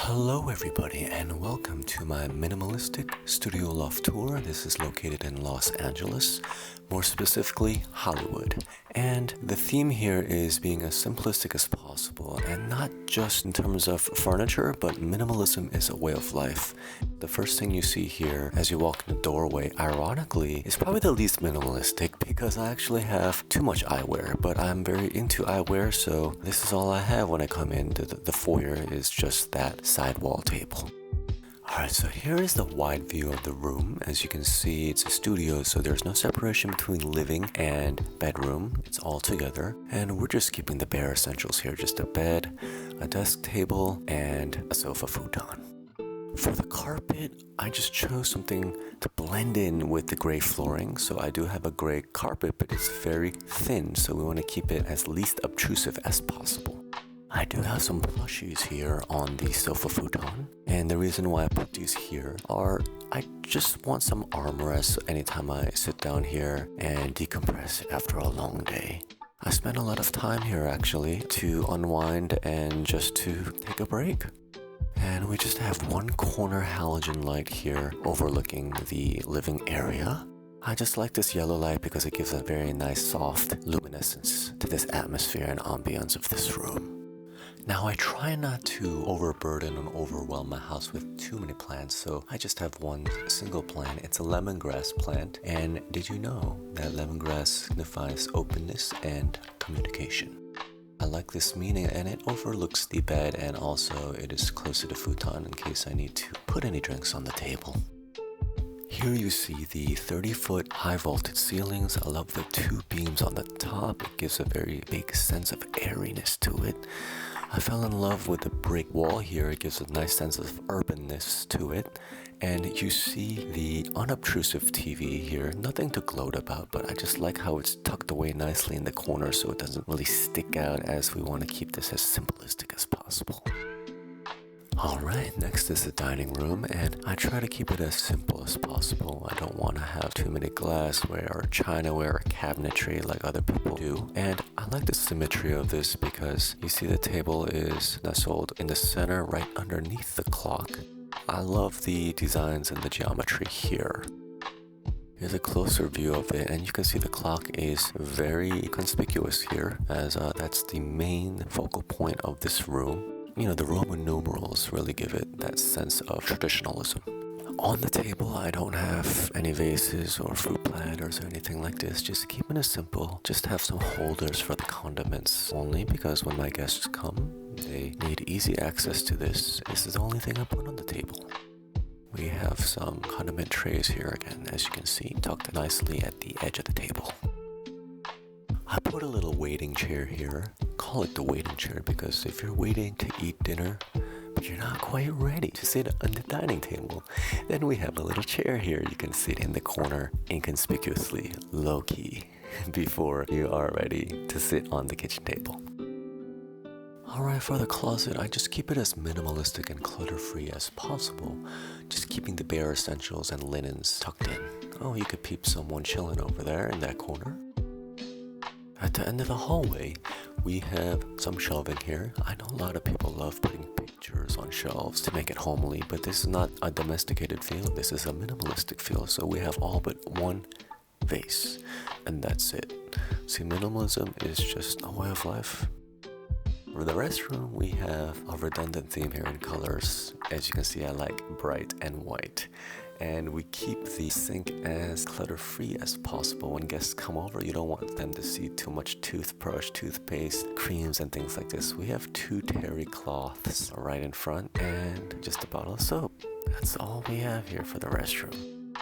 Hello everybody and welcome to my minimalistic studio loft tour. This is located in Los Angeles, more specifically Hollywood. And the theme here is being as simplistic as possible, and not just in terms of furniture, but minimalism is a way of life. The first thing you see here as you walk in the doorway, ironically, is probably the least minimalistic because I actually have too much eyewear, but I'm very into eyewear, so this is all I have when I come in. The foyer is just that side wall table. Alright, so here is the wide view of the room. As you can see, it's a studio, so there's no separation between living and bedroom. It's all together, and we're just keeping the bare essentials here. Just a bed, a desk table, and a sofa futon. For the carpet, I just chose something to blend in with the gray flooring. So I do have a gray carpet, but it's very thin, so we want to keep it as least obtrusive as possible. I do have some plushies here on the sofa futon, and the reason why I put these here are I just want some armrests anytime I sit down here and decompress after a long day. I spend a lot of time here actually to unwind and just to take a break. And we just have one corner halogen light here overlooking the living area. I just like this yellow light because it gives a very nice soft luminescence to this atmosphere and ambience of this room. Now I try not to overburden and overwhelm my house with too many plants, so I just have one single plant. It's a lemongrass plant, and did you know that lemongrass signifies openness and communication? I like this meaning, and it overlooks the bed, and also it is close to the futon in case I need to put any drinks on the table. Here you see the 30-foot high voltage ceilings. I love the two beams on the top. It gives a very big sense of airiness to it. I fell in love with the brick wall here. It gives a nice sense of urbanness to it. And you see the unobtrusive TV here. Nothing to gloat about, but I just like how it's tucked away nicely in the corner so it doesn't really stick out, as we want to keep this as simplistic as possible. Alright, next is the dining room, and I try to keep it as simple as possible. I don't want to have too many glassware or chinaware or cabinetry like other people do. And I like the symmetry of this because you see the table is nestled in the center right underneath the clock. I love the designs and the geometry here. Here's a closer view of it, and you can see the clock is very conspicuous here, as that's the main focal point of this room. You know, the Roman numerals really give it that sense of traditionalism. On the table, I don't have any vases or fruit platters or anything like this, just keeping it simple. Just have some holders for the condiments, only because when my guests come, they need easy access to this. This is the only thing I put on the table. We have some condiment trays here again, as you can see, tucked nicely at the edge of the table. I put a little waiting chair here. Call it the waiting chair because if you're waiting to eat dinner, but you're not quite ready to sit on the dining table, then we have a little chair here you can sit in the corner inconspicuously, low-key, before you are ready to sit on the kitchen table. Alright, for the closet, I just keep it as minimalistic and clutter-free as possible, just keeping the bare essentials and linens tucked in. Oh, you could peep someone chilling over there in that corner. At the end of the hallway, we have some shelving here. I know a lot of people love putting pictures on shelves to make it homely, but this is not a domesticated feel. This is a minimalistic feel, so we have all but one vase, and that's it. See, minimalism is just a way of life. For the restroom, we have a redundant theme here in colors. As you can see, I like bright and white. And we keep the sink as clutter-free as possible. When guests come over, you don't want them to see too much toothbrush, toothpaste, creams, and things like this. We have 2 terry cloths right in front and just a bottle of soap. That's all we have here for the restroom.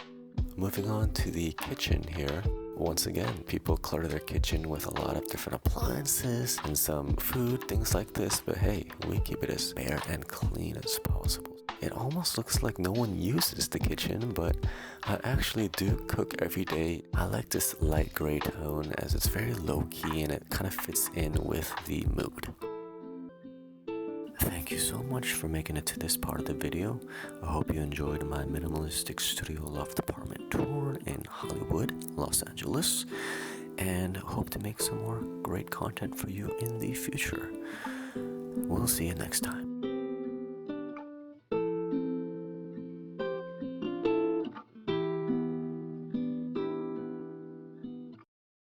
Moving on to the kitchen here. Once again, people clutter their kitchen with a lot of different appliances and some food, things like this. But hey, we keep it as bare and clean as possible. It almost looks like no one uses the kitchen, but I actually do cook every day. I like this light gray tone as it's very low-key and it kind of fits in with the mood. Thank you so much for making it to this part of the video. I hope you enjoyed my minimalistic studio loft apartment tour in Hollywood, Los Angeles, and hope to make some more great content for you in the future. We'll see you next time.